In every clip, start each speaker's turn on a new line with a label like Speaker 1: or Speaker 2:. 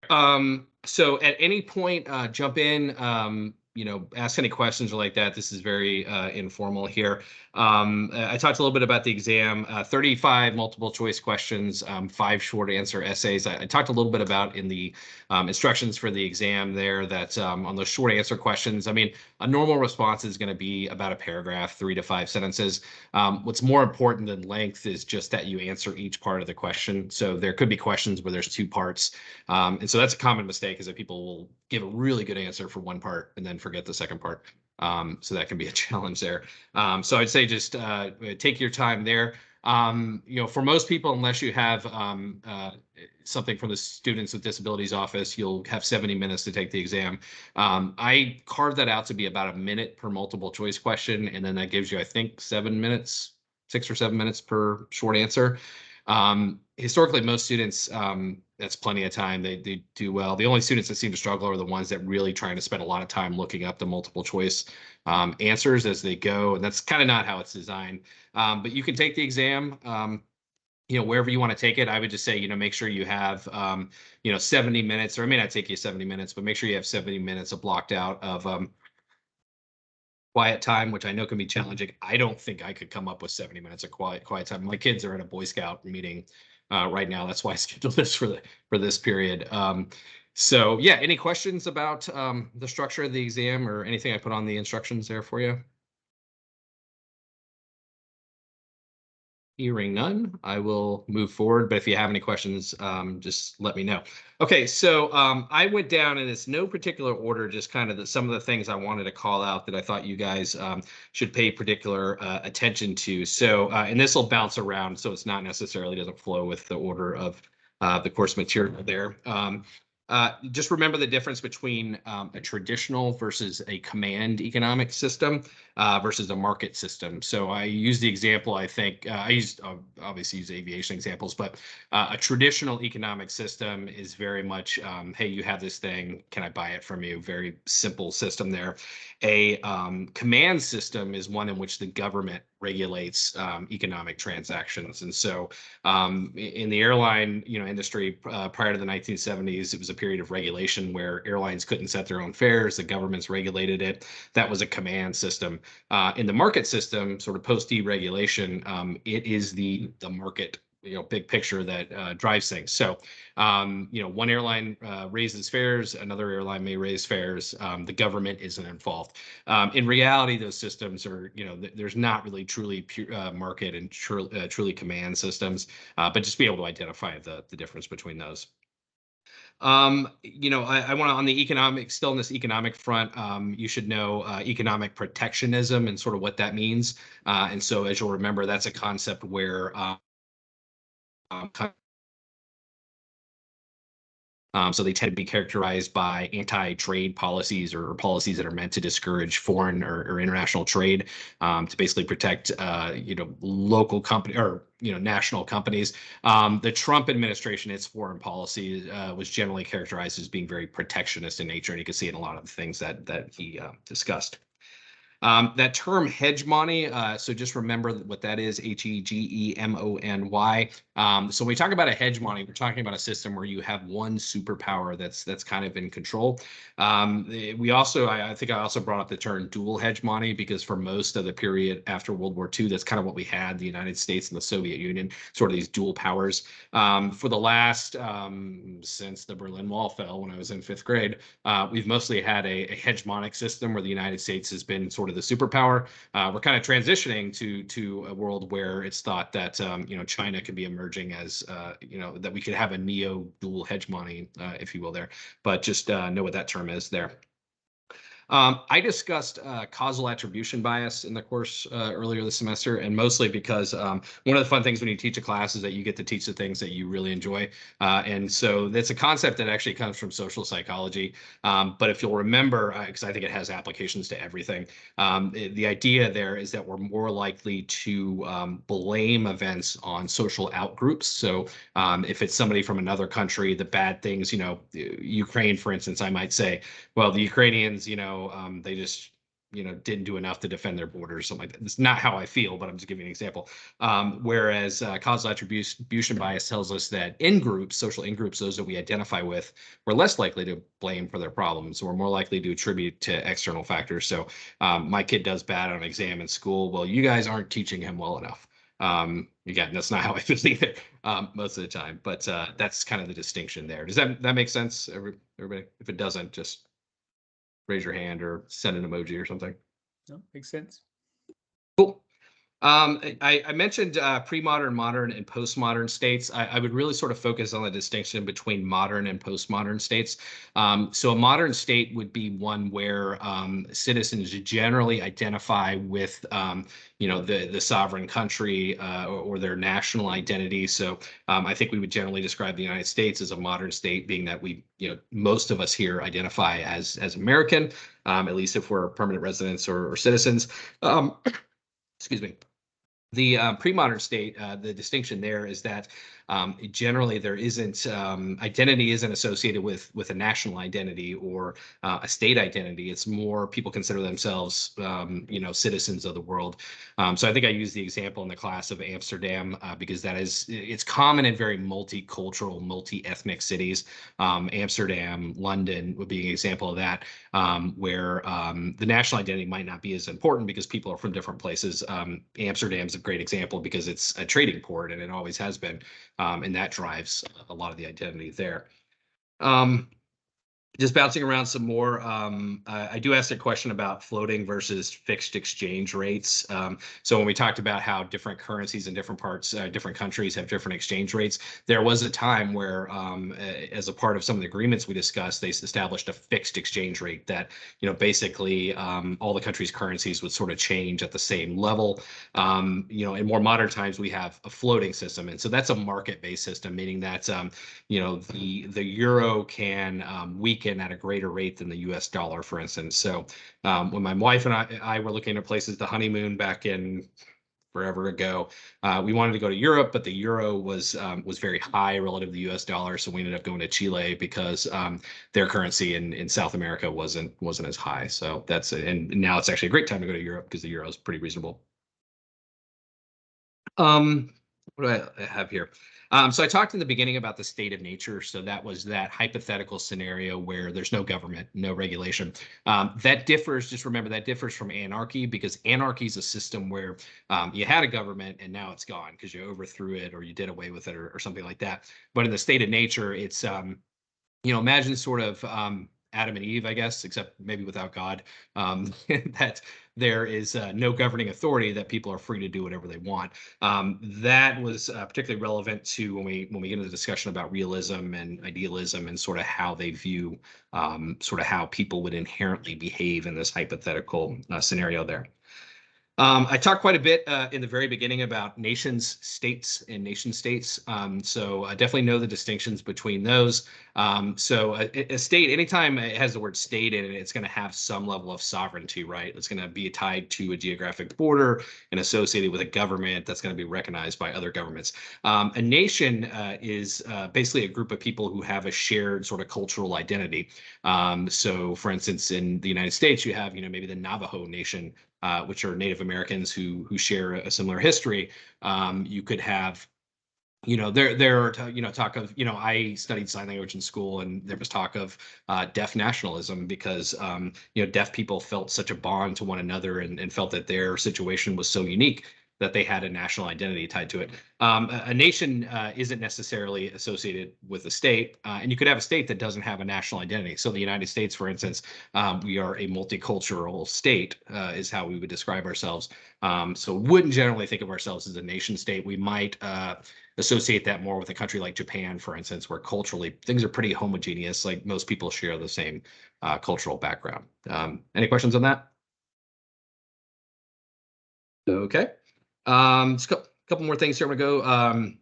Speaker 1: So at any point, jump in, ask any questions or like that. This is very informal here. I talked a little bit about the exam, 35 multiple choice questions, 5 short answer essays. I talked a little bit about in the instructions for the exam there that on those short answer questions, I mean, a normal response is going to be about a paragraph, 3 to 5 sentences. What's more important than length is just that you answer each part of the question. So there could be questions where there's 2 parts. And so that's a common mistake, is that people will give a really good answer for one part and then forget the second part. So that can be a challenge there. So I'd say just take your time there. For most people, unless you have something from the Students with Disabilities Office, you'll have 70 minutes to take the exam. I carved that out to be about a minute per multiple choice question, and then that gives you, I think, 7 minutes, 6 or 7 minutes per short answer. Historically, most students, that's plenty of time. They do well. The only students that seem to struggle are the ones that really trying to spend a lot of time looking up the multiple choice answers as they go. And that's kind of not how it's designed. But you can take the exam, wherever you want to take it. I would just say, make sure you have, 70 minutes, or it may not take you 70 minutes, but make sure you have 70 minutes of blocked out of quiet time, which I know can be challenging. I don't think I could come up with 70 minutes of quiet time. My kids are in a Boy Scout meeting right now. That's why I scheduled this for this period. So yeah, any questions about the structure of the exam or anything I put on the instructions there for you? Hearing none, I will move forward. But if you have any questions, just let me know. Okay, so I went down, and it's no particular order, just kind of some of the things I wanted to call out that I thought you guys should pay particular attention to. So, and this will bounce around, so it's not necessarily doesn't flow with the order of the course material there. Just remember the difference between a traditional versus a command economic system versus a market system. So I use the example, I think, I used obviously use aviation examples, but a traditional economic system is very much, hey, you have this thing, can I buy it from you? Very simple system there. A command system is one in which the government regulates economic transactions. And so in the airline industry prior to the 1970s, it was a period of regulation where airlines couldn't set their own fares. The governments regulated it. That was a command system. In the market system, sort of post deregulation, it is the market big picture that drives things. So, one airline raises fares, another airline may raise fares. The government isn't involved. In reality, those systems are, there's not really truly pure, market and truly command systems, but just be able to identify the difference between those. I want to, on the economic, still in this economic front, you should know economic protectionism and sort of what that means. And so, as you'll remember, that's a concept where so they tend to be characterized by anti-trade policies or policies that are meant to discourage foreign or international trade, to basically protect, local company or national companies. The Trump administration, its foreign policy was generally characterized as being very protectionist in nature, and you can see in a lot of the things that he discussed. That term hegemony, so just remember what that is, Hegemony. So when we talk about a hegemony, we're talking about a system where you have one superpower that's kind of in control. We also, I think I also brought up the term dual hegemony, because for most of the period after World War II, that's kind of what we had, the United States and the Soviet Union, sort of these dual powers. For the last, since the Berlin Wall fell when I was in 5th grade, we've mostly had a hegemonic system where the United States has been sort of the superpower. We're kind of transitioning to a world where it's thought that China could be emerging as that we could have a neo-dual hegemony, if you will, there. But just know what that term is there. I discussed causal attribution bias in the course earlier this semester, and mostly because one of the fun things when you teach a class is that you get to teach the things that you really enjoy. And so that's a concept that actually comes from social psychology. But if you'll remember, because I think it has applications to everything, the idea there is that we're more likely to blame events on social outgroups. So if it's somebody from another country, the bad things, Ukraine, for instance, I might say, well, the Ukrainians, they just didn't do enough to defend their borders or something like that. It's not how I feel, but I'm just giving you an example. Whereas causal attribution bias tells us that in groups, social in groups, those that we identify with, we're less likely to blame for their problems. We're more likely to attribute to external factors. So my kid does bad on an exam in school. Well, you guys aren't teaching him well enough. Again, that's not how I feel either most of the time, but that's kind of the distinction there. Does that make sense, everybody? If it doesn't, just raise your hand or send an emoji or something.
Speaker 2: No, makes sense.
Speaker 1: Cool. I mentioned pre-modern, modern, and postmodern states. I would really sort of focus on the distinction between modern and postmodern states. So a modern state would be one where citizens generally identify with, the sovereign country or their national identity. So I think we would generally describe the United States as a modern state, being that most of us here identify as American, at least if we're permanent residents or citizens. Excuse me. The pre-modern state, the distinction there is that generally there isn't identity isn't associated with a national identity or a state identity. It's more people consider themselves, citizens of the world. So I think I used the example in the class of Amsterdam because it's common in very multicultural, multi-ethnic cities. Amsterdam, London would be an example of that, where the national identity might not be as important because people are from different places. Amsterdam's a great example because it's a trading port and it always has been. And that drives a lot of the identity there. Just bouncing around some more, I do ask a question about floating versus fixed exchange rates. So when we talked about how different currencies in different parts, different countries have different exchange rates, there was a time where, as a part of some of the agreements we discussed, they established a fixed exchange rate that, basically all the countries' currencies would sort of change at the same level. In more modern times, we have a floating system, and so that's a market-based system, meaning that the euro can weaken at a greater rate than the U.S. dollar, for instance. So when my wife and I were looking at places to honeymoon back in forever ago, we wanted to go to Europe, but the euro was very high relative to the U.S. dollar. So we ended up going to Chile because their currency in South America wasn't as high. So and now it's actually a great time to go to Europe because the euro is pretty reasonable. What do I have here? So I talked in the beginning about the state of nature. So that was that hypothetical scenario where there's no government, no regulation. That differs, just remember, that differs from anarchy, because anarchy is a system where you had a government and now it's gone because you overthrew it or you did away with it or something like that. But in the state of nature, it's, imagine sort of Adam and Eve, I guess, except maybe without God, that there is no governing authority, that people are free to do whatever they want. That was particularly relevant to when we get into the discussion about realism and idealism and sort of how they view sort of how people would inherently behave in this hypothetical scenario there. I talked quite a bit in the very beginning about nations, states, and nation states. So I definitely know the distinctions between those. So a state, anytime it has the word state in it, it's going to have some level of sovereignty, right? It's going to be tied to a geographic border and associated with a government that's going to be recognized by other governments. A nation is basically a group of people who have a shared sort of cultural identity. So for instance, in the United States, you have, maybe the Navajo Nation, which are Native Americans who share a similar history. You could have, there are, talk of, I studied sign language in school, and there was talk of deaf nationalism because, deaf people felt such a bond to one another and felt that their situation was so unique that they had a national identity tied to it. A nation isn't necessarily associated with a state, and you could have a state that doesn't have a national identity. So the United States, for instance, we are a multicultural state, is how we would describe ourselves. So wouldn't generally think of ourselves as a nation state. We might associate that more with a country like Japan, for instance, where culturally things are pretty homogeneous, like most people share the same cultural background. Any questions on that? Okay. Just a couple more things here. I'm going to go.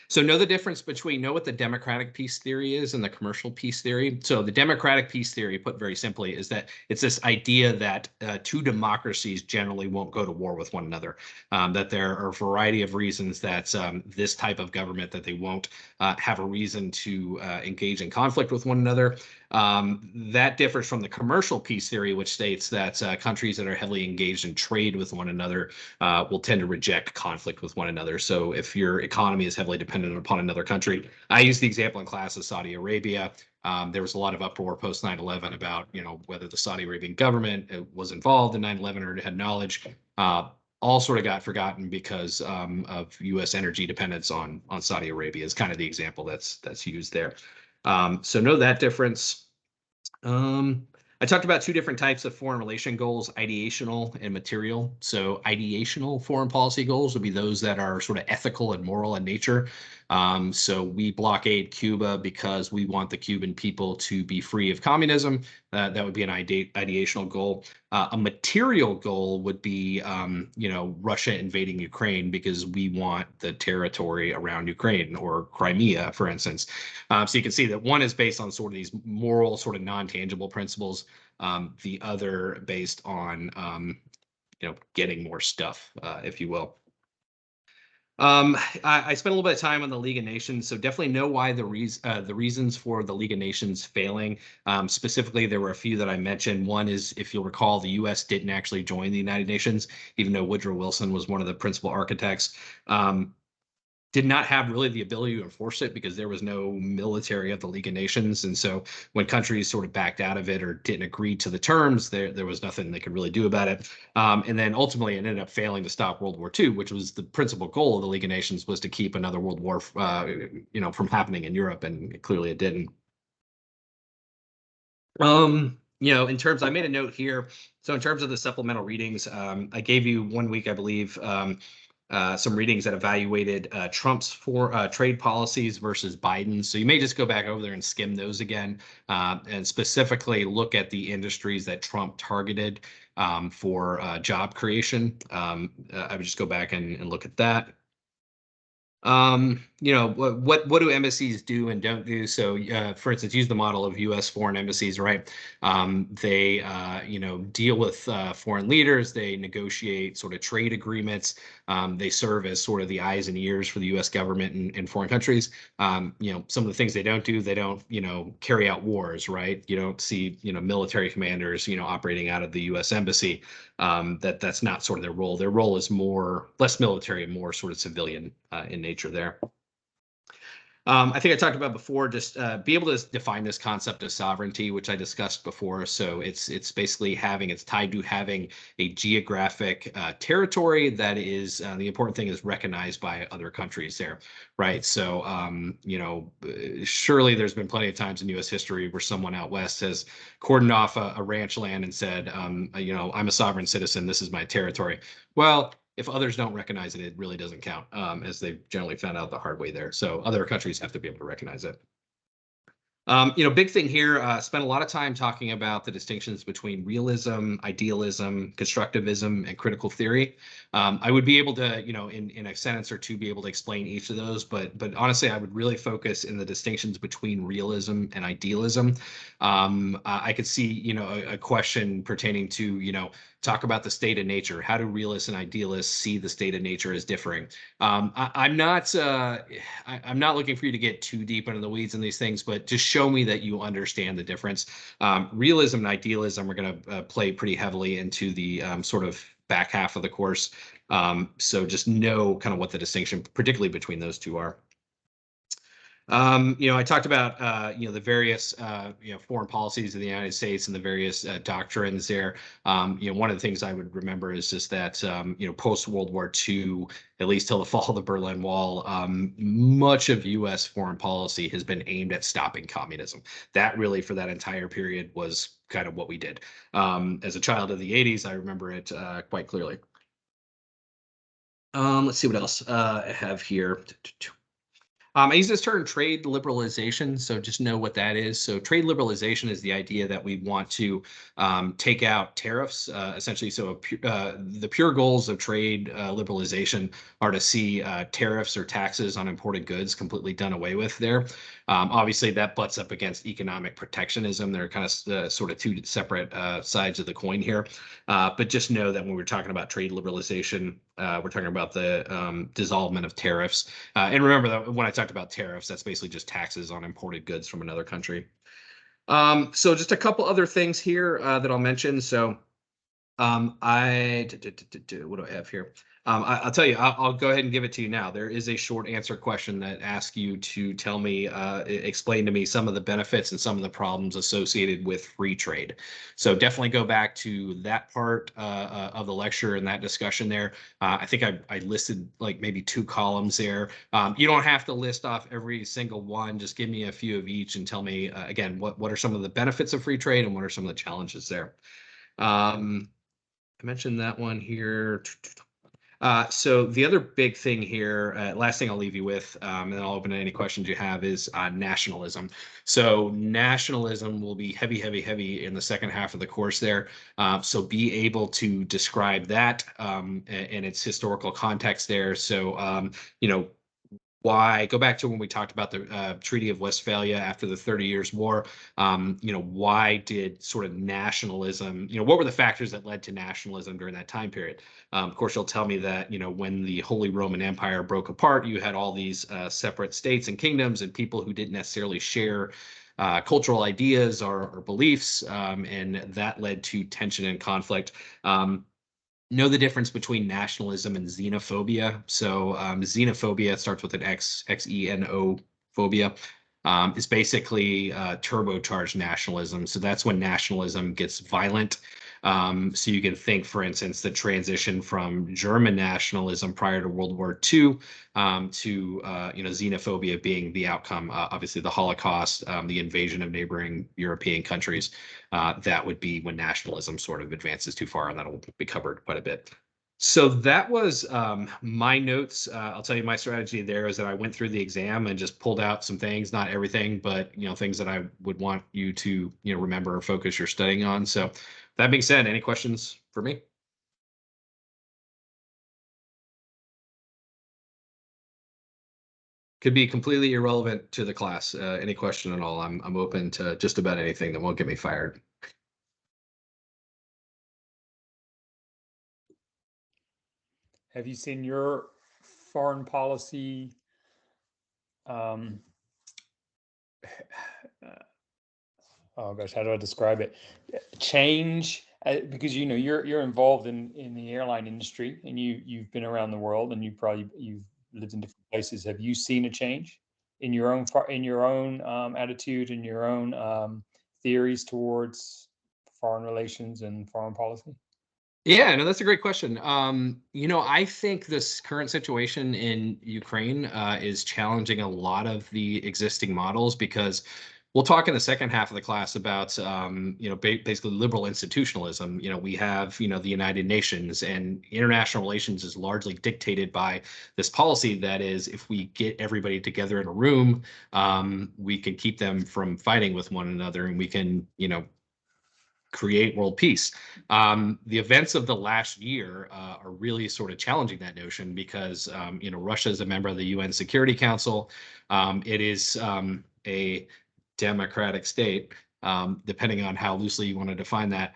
Speaker 1: So know the difference between, know what the democratic peace theory is and the commercial peace theory. So the democratic peace theory, put very simply, is that it's this idea that two democracies generally won't go to war with one another, that there are a variety of reasons that this type of government, that they won't have a reason to engage in conflict with one another. That differs from the commercial peace theory, which states that countries that are heavily engaged in trade with one another will tend to reject conflict with one another. So if your economy is heavily dependent upon another country, I use the example in class of Saudi Arabia. There was a lot of uproar post 9/11 about, whether the Saudi Arabian government was involved in 9/11 or had knowledge. All sort of got forgotten because of U.S. energy dependence on Saudi Arabia is kind of the example that's used there. So know that difference. I talked about two different types of foreign relation goals, ideational and material. So ideational foreign policy goals would be those that are sort of ethical and moral in nature. So we blockade Cuba because we want the Cuban people to be free of communism. That would be an ideational goal. A material goal would be, Russia invading Ukraine because we want the territory around Ukraine or Crimea, for instance. So you can see that one is based on sort of these moral, sort of non-tangible principles. The other based on, getting more stuff, if you will. I spent a little bit of time on the League of Nations, so definitely know why the reasons for the League of Nations failing. Specifically, there were a few that I mentioned. One is, if you'll recall, the U.S. didn't actually join the United Nations, even though Woodrow Wilson was one of the principal architects. Did not have really the ability to enforce it because there was no military of the League of Nations. And so when countries sort of backed out of it or didn't agree to the terms, there was nothing they could really do about it. And then ultimately it ended up failing to stop World War II, which was the principal goal of the League of Nations, was to keep another world war, from happening in Europe. And clearly it didn't. In terms, I made a note here. So in terms of the supplemental readings, I gave you 1 week, I believe, some readings that evaluated Trump's trade policies versus Biden's. So you may just go back over there and skim those again, and specifically look at the industries that Trump targeted for job creation. I would just go back and look at that. What do embassies do and don't do? So, for instance, use the model of U.S. foreign embassies, right? They, deal with foreign leaders. They negotiate sort of trade agreements. They serve as sort of the eyes and ears for the U.S. government in foreign countries. Some of the things they don't do, they don't, carry out wars, right? You don't see, military commanders, operating out of the U.S. embassy. That's not sort of their role. Their role is less military and more sort of civilian in nature there. I think I talked about before, just be able to define this concept of sovereignty, which I discussed before. So it's basically it's tied to having a geographic territory that is, the important thing is recognized by other countries there, right? So, surely there's been plenty of times in U.S. history where someone out west has cordoned off a ranch land and said, I'm a sovereign citizen, this is my territory. Well, if others don't recognize it, it really doesn't count, as they've generally found out the hard way there. So other countries have to be able to recognize it. Big thing here, spent a lot of time talking about the distinctions between realism, idealism, constructivism, and critical theory. I would be able to, in a sentence or two, be able to explain each of those, but honestly, I would really focus in the distinctions between realism and idealism. I could see, a question pertaining to, talk about the state of nature. How do realists and idealists see the state of nature as differing? I'm not looking for you to get too deep into the weeds in these things, but just show me that you understand the difference. Realism and idealism are going to play pretty heavily into the sort of back half of the course. So just know kind of what the distinction, particularly between those two, are. I talked about, the various, foreign policies of the United States and the various doctrines there. One of the things I would remember is just that, post World War II, at least till the fall of the Berlin Wall, much of U.S. foreign policy has been aimed at stopping communism. That really, for that entire period, was kind of what we did. As a child of the 80s, I remember it quite clearly. Let's see what else I have here. I use this term trade liberalization, so just know what that is. So trade liberalization is the idea that we want to take out tariffs, essentially. So the pure goals of trade liberalization are to see tariffs or taxes on imported goods completely done away with there. Obviously, that butts up against economic protectionism. They're kind of sort of two separate sides of the coin here. But just know that when we're talking about trade liberalization, we're talking about the dissolvement of tariffs. And remember that when I talked about tariffs, that's basically just taxes on imported goods from another country. So just a couple other things here that I'll mention. So what do I have here? I'll tell you, I'll go ahead and give it to you now. There is a short answer question that asks you to tell me, explain to me some of the benefits and some of the problems associated with free trade. So definitely go back to that part of the lecture and that discussion there. I think I listed like maybe 2 columns there. You don't have to list off every single one. Just give me a few of each and tell me, again, what are some of the benefits of free trade and what are some of the challenges there. I mentioned that one here. So the other big thing here, last thing I'll leave you with, and then I'll open to any questions you have, is nationalism. So nationalism will be heavy, heavy, heavy in the second half of the course there. So be able to describe that and its historical context there. So, why go back to when we talked about the Treaty of Westphalia after the 30 Years War. Why did sort of nationalism, what were the factors that led to nationalism during that time period? Of course, you'll tell me that, when the Holy Roman Empire broke apart, you had all these separate states and kingdoms and people who didn't necessarily share cultural ideas or beliefs, and that led to tension and conflict. Know the difference between nationalism and xenophobia. So xenophobia starts with an X, Xeno phobia. Is basically turbocharged nationalism. So that's when nationalism gets violent. So you can think, for instance, the transition from German nationalism prior to World War II to xenophobia being the outcome. Obviously, the Holocaust, the invasion of neighboring European countries. That would be when nationalism sort of advances too far, and that'll be covered quite a bit. So that was my notes. I'll tell you my strategy there is that I went through the exam and just pulled out some things, not everything, but things that I would want you to remember or focus your studying on. So that being said, any questions for me? Could be completely irrelevant to the class. Any question at all? I'm open to just about anything that won't get me fired.
Speaker 2: Have you seen your foreign policy oh gosh, how do I describe it? Change because you're involved in the airline industry and you've been around the world and you've lived in different places. Have you seen a change in your own attitude and your own theories towards foreign relations and foreign policy?
Speaker 1: Yeah, no, that's a great question. I think this current situation in Ukraine is challenging a lot of the existing models because we'll talk in the second half of the class about, basically liberal institutionalism. We have, the United Nations, and international relations is largely dictated by this policy that is, if we get everybody together in a room, we can keep them from fighting with one another, and we can, create world peace. The events of the last year are really sort of challenging that notion because Russia is a member of the UN Security Council. It is a democratic state, depending on how loosely you want to define that.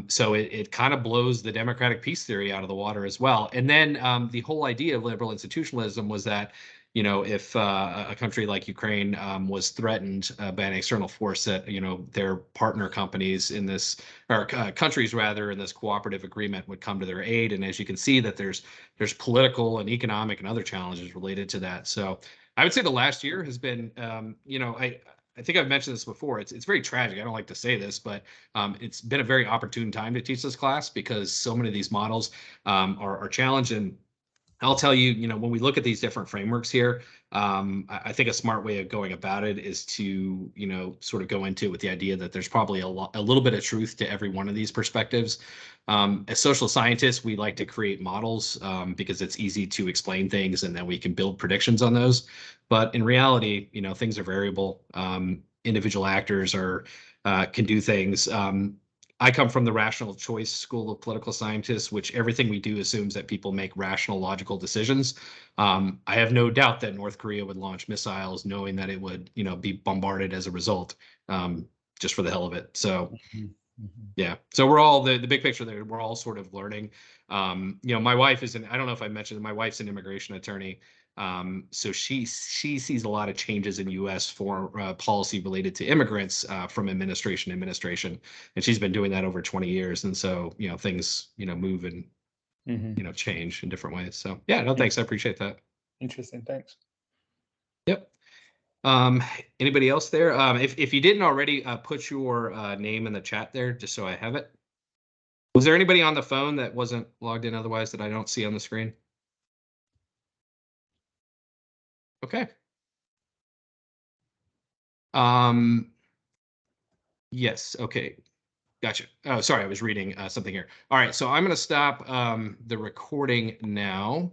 Speaker 1: So it kind of blows the democratic peace theory out of the water as well. And then the whole idea of liberal institutionalism was that if a country like Ukraine was threatened by an external force, that their partner companies in this, or countries rather, in this cooperative agreement would come to their aid. And as you can see, that there's political and economic and other challenges related to that. So I would say the last year has been, I think I've mentioned this before. It's very tragic. I don't like to say this, but it's been a very opportune time to teach this class because so many of these models are challenged. And I'll tell you, when we look at these different frameworks here, I think a smart way of going about it is to, sort of go into it with the idea that there's probably a little bit of truth to every one of these perspectives. As social scientists, we like to create models because it's easy to explain things and then we can build predictions on those. But in reality, things are variable. Individual actors can do things. I come from the rational choice school of political scientists, which everything we do assumes that people make rational, logical decisions. I have no doubt that North Korea would launch missiles knowing that it would, be bombarded as a result, just for the hell of it. So, yeah. So we're all the big picture there. We're all sort of learning. My wife I don't know if I mentioned, my wife's an immigration attorney. So she sees a lot of changes in U.S. foreign policy related to immigrants from administration to administration, and she's been doing that over 20 years. And so things move and
Speaker 2: Hmm.
Speaker 1: change in different ways. So yeah, no, thanks, I appreciate that.
Speaker 2: Interesting. Thanks.
Speaker 1: Yep. Um, Anybody else there? If you didn't already, put your name in the chat there, just so I have it. Was there anybody on the phone that wasn't logged in otherwise that I don't see on the screen? Okay. Yes. Okay. Gotcha. Oh, sorry, I was reading something here. All right, so I'm going to stop the recording now.